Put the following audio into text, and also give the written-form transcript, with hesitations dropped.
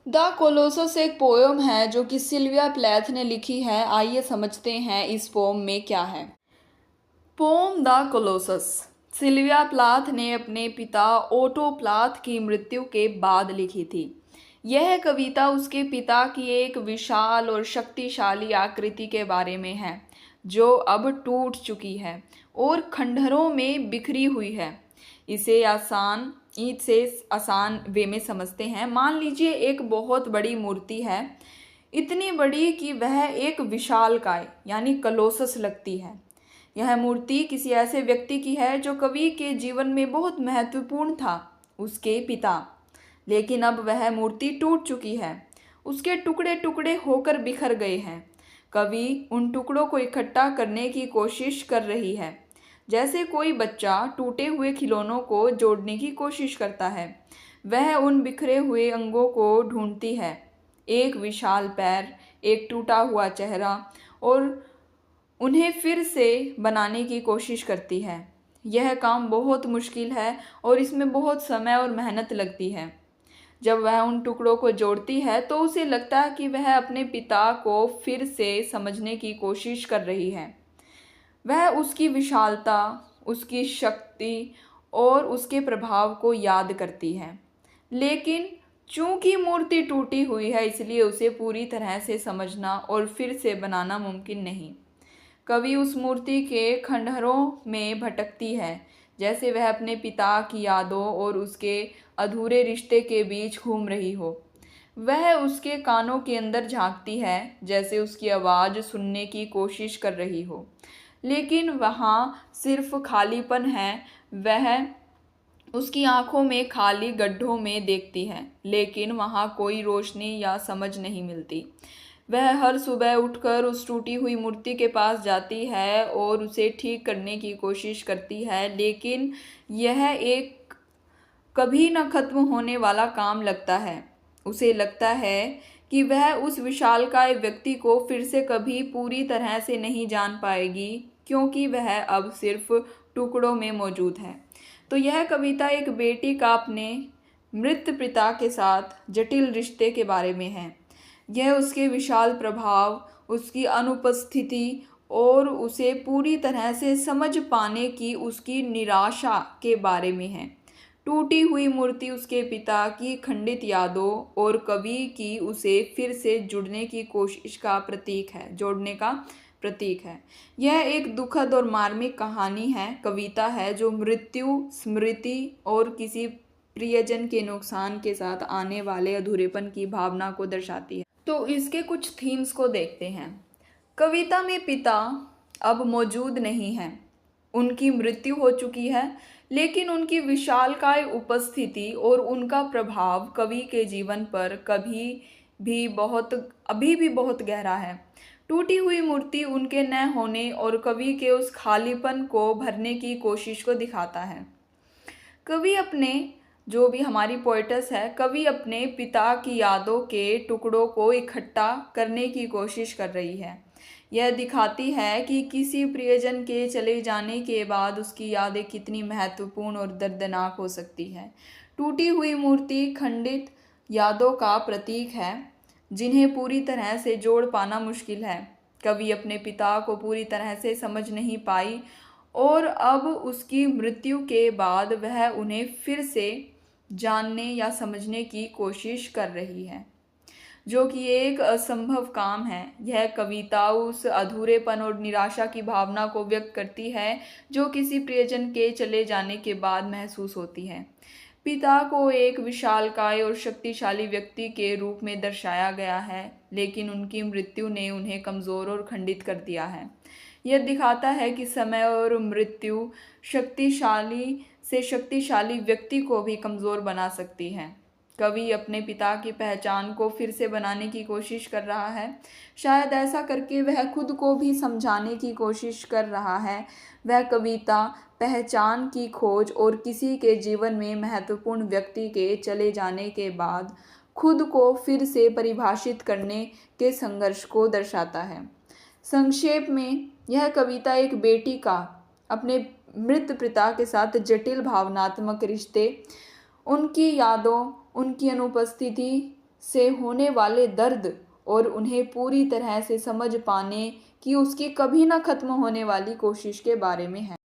The Colossus एक poem है जो कि सिल्विया प्लैथ ने लिखी है। आइए समझते हैं इस पोम में क्या है। Poem the Colossus Sylvia Plath ने अपने पिता ओटो प्लाथ की मृत्यु के बाद लिखी थी। यह कविता उसके पिता की एक विशाल और शक्तिशाली आकृति के बारे में है जो अब टूट चुकी है और खंडहरों में बिखरी हुई है। इसे आसान वे में समझते हैं। मान लीजिए एक बहुत बड़ी मूर्ति है, इतनी बड़ी कि वह एक विशालकाय यानी कलोसस लगती है। यह मूर्ति किसी ऐसे व्यक्ति की है जो कवि के जीवन में बहुत महत्वपूर्ण था, उसके पिता। लेकिन अब वह मूर्ति टूट चुकी है, उसके टुकड़े टुकड़े होकर बिखर गए हैं। कवि उन टुकड़ों को इकट्ठा करने की कोशिश कर रही है, जैसे कोई बच्चा टूटे हुए खिलौनों को जोड़ने की कोशिश करता है। वह उन बिखरे हुए अंगों को ढूंढती है, एक विशाल पैर, एक टूटा हुआ चेहरा, और उन्हें फिर से बनाने की कोशिश करती है। यह काम बहुत मुश्किल है और इसमें बहुत समय और मेहनत लगती है। जब वह उन टुकड़ों को जोड़ती है तो उसे लगता है कि वह अपने पिता को फिर से समझने की कोशिश कर रही है। वह उसकी विशालता, उसकी शक्ति और उसके प्रभाव को याद करती है। लेकिन चूंकि मूर्ति टूटी हुई है, इसलिए उसे पूरी तरह से समझना और फिर से बनाना मुमकिन नहीं। कवि उस मूर्ति के खंडहरों में भटकती है, जैसे वह अपने पिता की यादों और उसके अधूरे रिश्ते के बीच घूम रही हो। वह उसके कानों के अंदर झांकती है, जैसे उसकी आवाज़ सुनने की कोशिश कर रही हो, लेकिन वहाँ सिर्फ खालीपन है। वह उसकी आंखों में खाली गड्ढों में देखती है, लेकिन वहाँ कोई रोशनी या समझ नहीं मिलती। वह हर सुबह उठकर उस टूटी हुई मूर्ति के पास जाती है और उसे ठीक करने की कोशिश करती है, लेकिन यह एक कभी न खत्म होने वाला काम लगता है। उसे लगता है कि वह उस विशालकाय व्यक्ति को फिर से कभी पूरी तरह से नहीं जान पाएगी, क्योंकि वह अब सिर्फ टुकड़ों में मौजूद है। तो यह कविता एक बेटी का अपने मृत पिता के साथ जटिल रिश्ते के बारे में है। यह उसके विशाल प्रभाव, उसकी अनुपस्थिति और उसे पूरी तरह से समझ पाने की उसकी निराशा के बारे में है। टूटी हुई मूर्ति उसके पिता की खंडित यादों और कवि की उसे फिर से जुड़ने की कोशिश का प्रतीक है, जोड़ने का प्रतीक है। यह एक दुखद और मार्मिक कहानी है, कविता है जो मृत्यु, स्मृति और किसी प्रियजन के नुकसान के साथ आने वाले अधूरेपन की भावना को दर्शाती है। तो इसके कुछ थीम्स को देखते हैं। कविता में पिता अब मौजूद नहीं है, उनकी मृत्यु हो चुकी है, लेकिन उनकी विशालकाय उपस्थिति और उनका प्रभाव कवि के जीवन पर अभी भी बहुत गहरा है। टूटी हुई मूर्ति उनके न होने और कवि के उस खालीपन को भरने की कोशिश को दिखाता है। कवि अपने जो भी हमारी पोएटस है, कवि अपने पिता की यादों के टुकड़ों को इकट्ठा करने की कोशिश कर रही है। यह दिखाती है कि किसी प्रियजन के चले जाने के बाद उसकी यादें कितनी महत्वपूर्ण और दर्दनाक हो सकती है। टूटी हुई मूर्ति खंडित यादों का प्रतीक है, जिन्हें पूरी तरह से जोड़ पाना मुश्किल है। कवि अपने पिता को पूरी तरह से समझ नहीं पाई और अब उसकी मृत्यु के बाद वह उन्हें फिर से जानने या समझने की कोशिश कर रही है, जो कि एक असंभव काम है। यह कविता उस अधूरेपन और निराशा की भावना को व्यक्त करती है जो किसी प्रियजन के चले जाने के बाद महसूस होती है। पिता को एक विशालकाय और शक्तिशाली व्यक्ति के रूप में दर्शाया गया है, लेकिन उनकी मृत्यु ने उन्हें कमज़ोर और खंडित कर दिया है। यह दिखाता है कि समय और मृत्यु शक्तिशाली व्यक्ति को भी कमज़ोर बना सकती है। कवि अपने पिता की पहचान को फिर से बनाने की कोशिश कर रहा है। शायद ऐसा करके वह खुद को भी समझाने की कोशिश कर रहा है। वह कविता पहचान की खोज और किसी के जीवन में महत्वपूर्ण व्यक्ति के चले जाने के बाद खुद को फिर से परिभाषित करने के संघर्ष को दर्शाता है। संक्षेप में, यह कविता एक बेटी का अपने मृत पिता के साथ जटिल भावनात्मक रिश्ते, उनकी यादों, उनकी अनुपस्थिति से होने वाले दर्द और उन्हें पूरी तरह से समझ पाने की उसकी कभी ना खत्म होने वाली कोशिश के बारे में है।